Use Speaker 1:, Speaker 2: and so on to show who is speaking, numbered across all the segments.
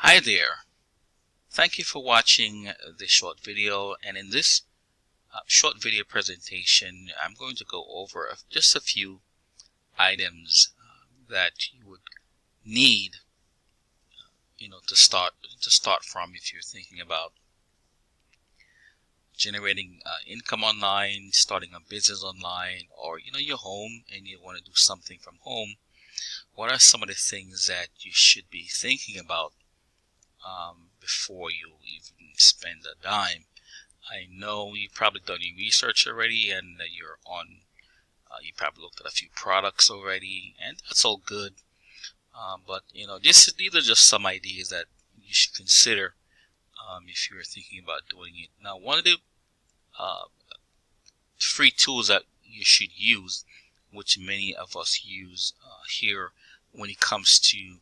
Speaker 1: Hi there. Thank you for watching this short video, and in this short video presentation I'm going to go over just a few items that you would need to start from if you're thinking about generating income online, starting a business online, or you're home and you want to do something from home. What are some of the things that you should be thinking about before you even spend a dime? I know you've probably done your research already, and you probably looked at a few products already, and that's all good. But these are just some ideas that you should consider if you're thinking about doing it. Now, one of the free tools that you should use, which many of us use here when it comes to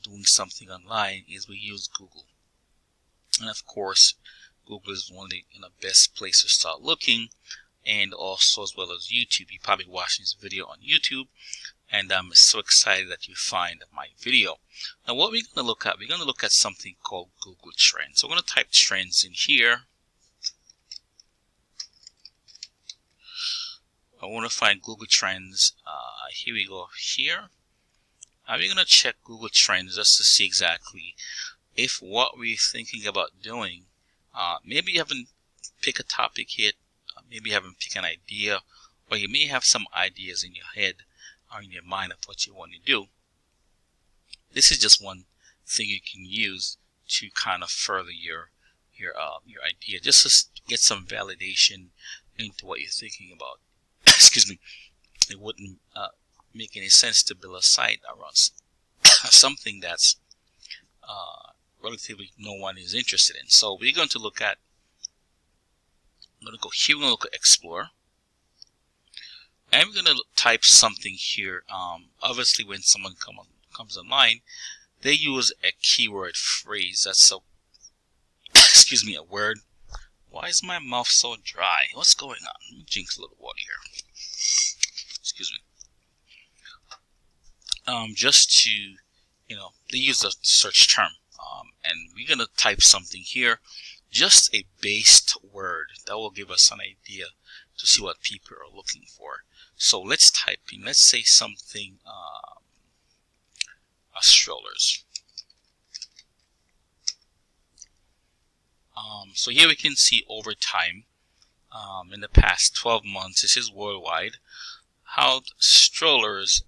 Speaker 1: doing something online, is we use Google. And of course, Google is one of the best places to start looking, and also as well as YouTube. You're probably watching this video on YouTube, and I'm so excited that you find my video. Now, what we're going to look at, we're going to look at something called Google Trends. So we're going to type trends in here. I want to find Google Trends. Here we go. Here, we're going to check Google Trends just to see exactly if what we're thinking about doing. Maybe you haven't picked a topic yet. Maybe you haven't picked an idea, or you may have some ideas in your head or in your mind of what you want to do. This is just one thing you can use to kind of further your idea, just to get some validation into what you're thinking about. Excuse me. It wouldn't make any sense to build a site around something that's relatively no one is interested in. So we're going to look at, I'm going to go here, we're going to look at Explore, and we're going to type something here. Obviously, when someone comes online, they use a keyword phrase. That's excuse me, a word. Why is my mouth so dry? What's going on? Let me drink a little water here. Excuse me. Just to, they use a search term. And we're going to type something here, just a based word that will give us an idea to see what people are looking for. So let's type in, let's say something, strollers. So here we can see over time, in the past 12 months, this is worldwide, how strollers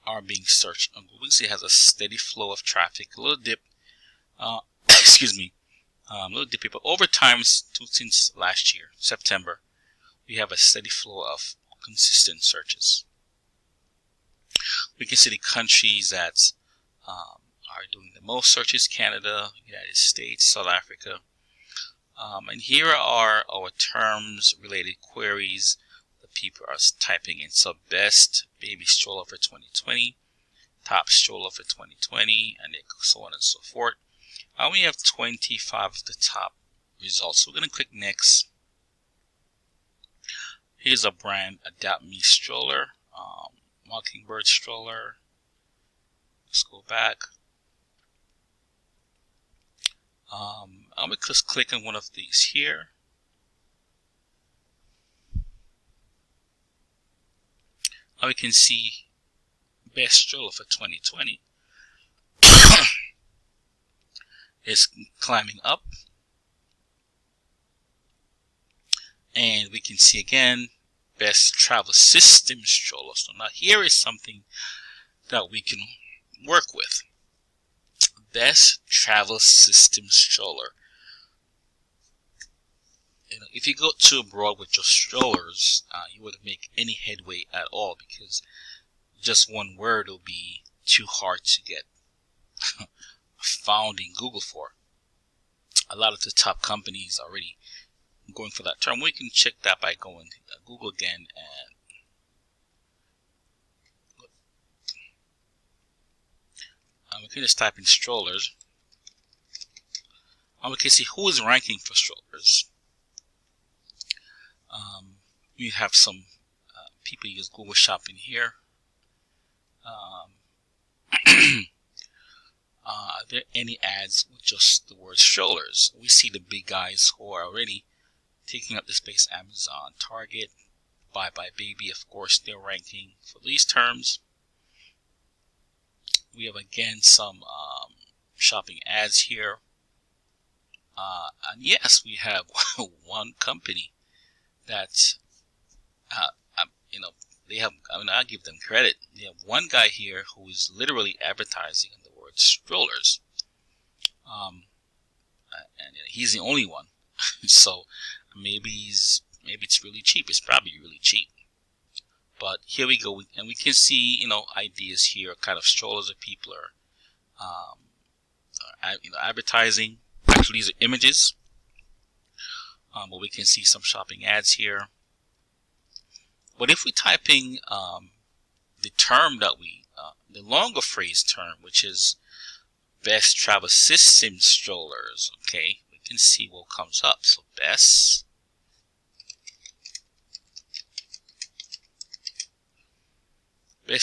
Speaker 1: are being searched on Google. You see it has a steady flow of traffic, a little dip. Excuse me, a little dippy, but over time, since last year, September, we have a steady flow of consistent searches. We can see the countries that are doing the most searches: Canada, United States, South Africa. And here are our terms related queries that people are typing in. So best baby stroller for 2020, top stroller for 2020, and so on and so forth. I only have 25 of the top results. So we're going to click next. Here's a brand, Adapt Me stroller, Mockingbird stroller. Let's go back. I'm going to just click on one of these here. Now we can see best stroller for 2020. It's climbing up, and we can see again best travel system stroller. So now here is something that we can work with. Best travel system stroller. If you go too abroad with your strollers, you wouldn't make any headway at all, because just one word will be too hard to get found in Google for. A lot of the top companies are already going for that term. We can check that by going to Google again, and we can just type in strollers, and we can see who is ranking for strollers. We have some people use Google Shopping here. there any ads with just the word strollers. We see the big guys who are already taking up the space: Amazon, Target, Bye Bye Baby. Of course, they're ranking for these terms. We have again some shopping ads here. And yes, we have one company that, they have, I give them credit. They have one guy here who is literally advertising on the word strollers. And he's the only one. So maybe it's really cheap. It's probably really cheap. But here we go, and we can see, ideas here, kind of strollers that people are, advertising. Actually, these are images, but we can see some shopping ads here. But if we type in the term that the longer phrase term, which is best travel system strollers, okay, we can see what comes up. So best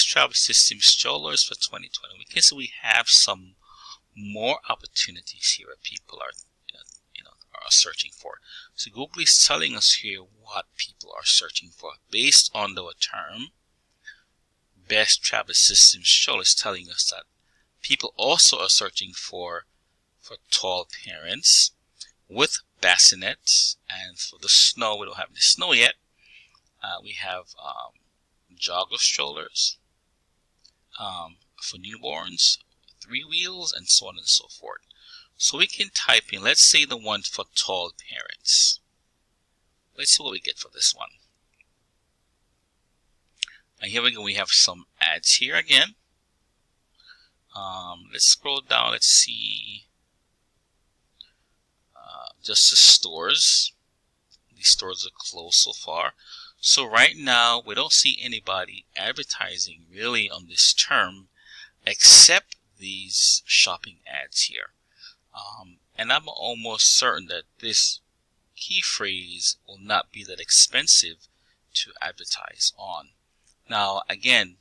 Speaker 1: travel system strollers for 2020. We can see we have some more opportunities here that people are searching for. So Google is telling us here what people are searching for based on the term best travel system strollers, telling us that people also are searching for tall parents with bassinets, and for the snow, we don't have the snow yet. We have jogger strollers for newborns, 3 wheels, and so on and so forth. So we can type in, let's say, the one for tall parents. Let's see what we get for this one. And here we go. We have some ads here again. Let's scroll down. Let's see. Just the stores. These stores are closed so far. So right now, we don't see anybody advertising really on this term except these shopping ads here. And I'm almost certain that this key phrase will not be that expensive to advertise on. Now, again,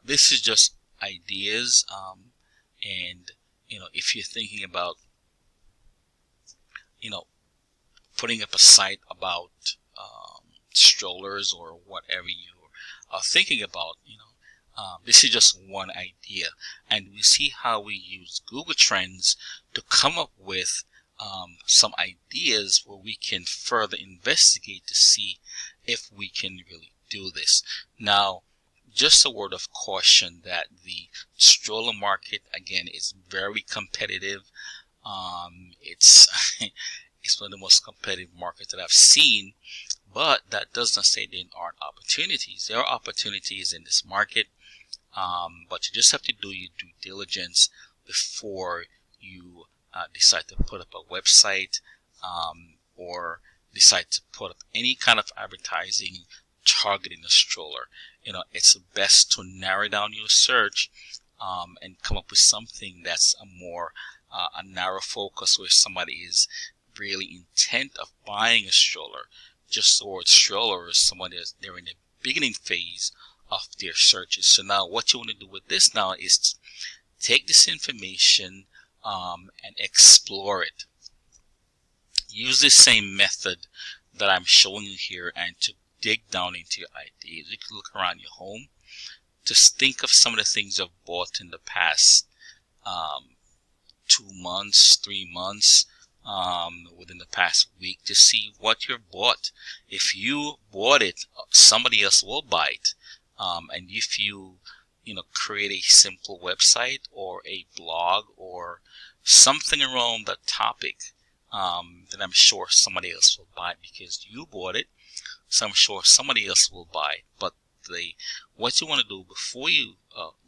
Speaker 1: this is just ideas, and if you're thinking about putting up a site about strollers or whatever you are thinking about, this is just one idea, and we see how we use Google Trends to come up with some ideas where we can further investigate to see if we can really do this. Now, just a word of caution that the stroller market, again, is very competitive. It's it's one of the most competitive markets that I've seen, but that does not say there aren't opportunities. There are opportunities in this market, but you just have to do your due diligence before you decide to put up a website or decide to put up any kind of advertising targeting a stroller. It's best to narrow down your search and come up with something that's a narrow focus, where somebody is really intent of buying a stroller. Just the word stroller is somebody they're in the beginning phase of their searches. So now what you want to do with this now is to take this information and explore it. Use the same method that I'm showing you here, and to dig down into your ideas. You can look around your home. Just think of some of the things you've bought in the past 2 months, 3 months, within the past week, to see what you've bought. If you bought it, somebody else will buy it. And if you create a simple website or a blog or something around that topic, then I'm sure somebody else will buy it because you bought it. So I'm sure somebody else will buy it. But what you want to do before you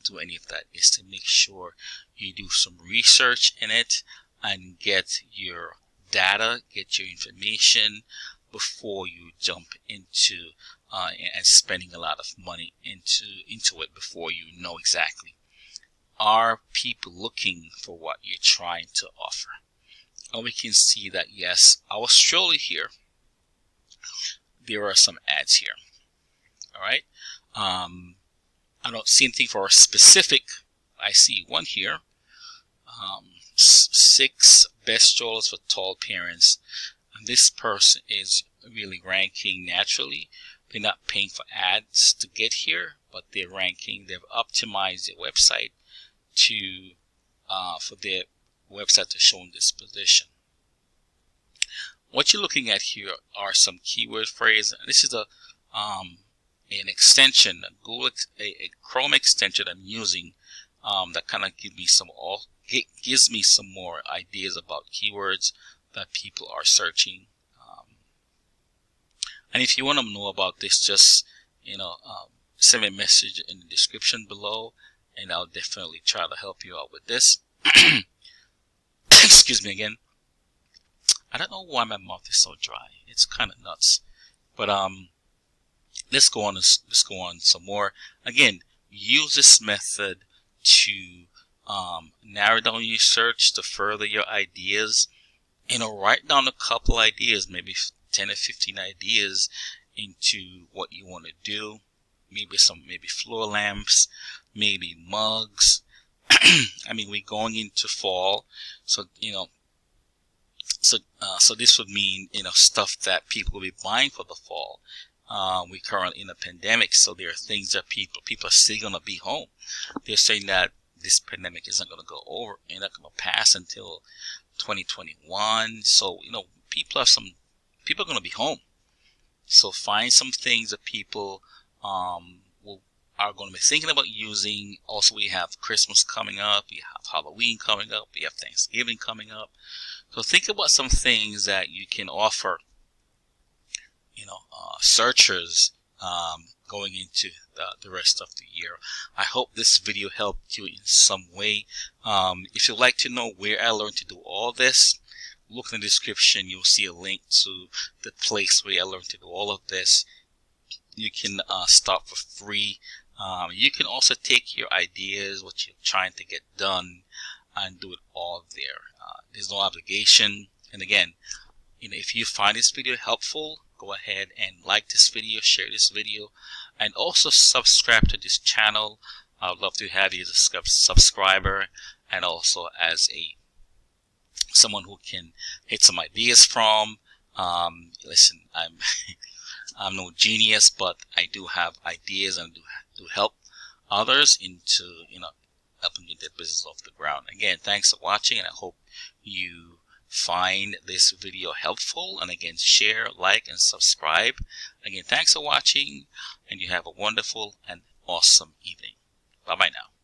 Speaker 1: do any of that is to make sure you do some research in it and get your data, get your information before you jump into and spending a lot of money into it before you know exactly. Are people looking for what you're trying to offer? And we can see that, yes, our stroller here, there are some ads here. All right. I don't see anything for a specific. I see one here. 6 best strollers for tall parents. And this person is really ranking naturally. They're not paying for ads to get here, but they're ranking. They've optimized their website to for their website to show in this position. What you're looking at here are some keyword phrases. This is an extension, a Chrome extension I'm using that kind of gives me some more ideas about keywords that people are searching. And if you want to know about this, just send me a message in the description below, and I'll definitely try to help you out with this. Excuse me again. I don't know why my mouth is so dry. It's kind of nuts. But let's go on some more. Again, use this method to narrow down your search, to further your ideas. Write down a couple ideas, maybe 10 or 15 ideas into what you want to do. Maybe floor lamps, maybe mugs. I mean, we're going into fall, so so this would mean stuff that people will be buying for the fall. We're currently in a pandemic, so there are things that people are still gonna be home. They're saying that this pandemic isn't gonna go over, and not gonna pass until 2021. So people are gonna be home. So find some things that people are going to be thinking about using. Also, we have Christmas coming up, we have Halloween coming up, we have Thanksgiving coming up. So think about some things that you can offer, searchers going into the rest of the year. I hope this video helped you in some way. If you'd like to know where I learned to do all this, look in the description. You'll see a link to the place where I learned to do all of this. You can start for free. You can also take your ideas, what you're trying to get done, and do it all there. There's no obligation. And again, if you find this video helpful, go ahead and like this video, share this video, and also subscribe to this channel. I would love to have you as a subscriber, and also as someone who can get some ideas from. Listen, I'm no genius, but I do have ideas and do help others into helping get their business off the ground. Again, thanks for watching, and I hope you find this video helpful. And again, share, like, and subscribe. Again, thanks for watching, and you have a wonderful and awesome evening. Bye bye now.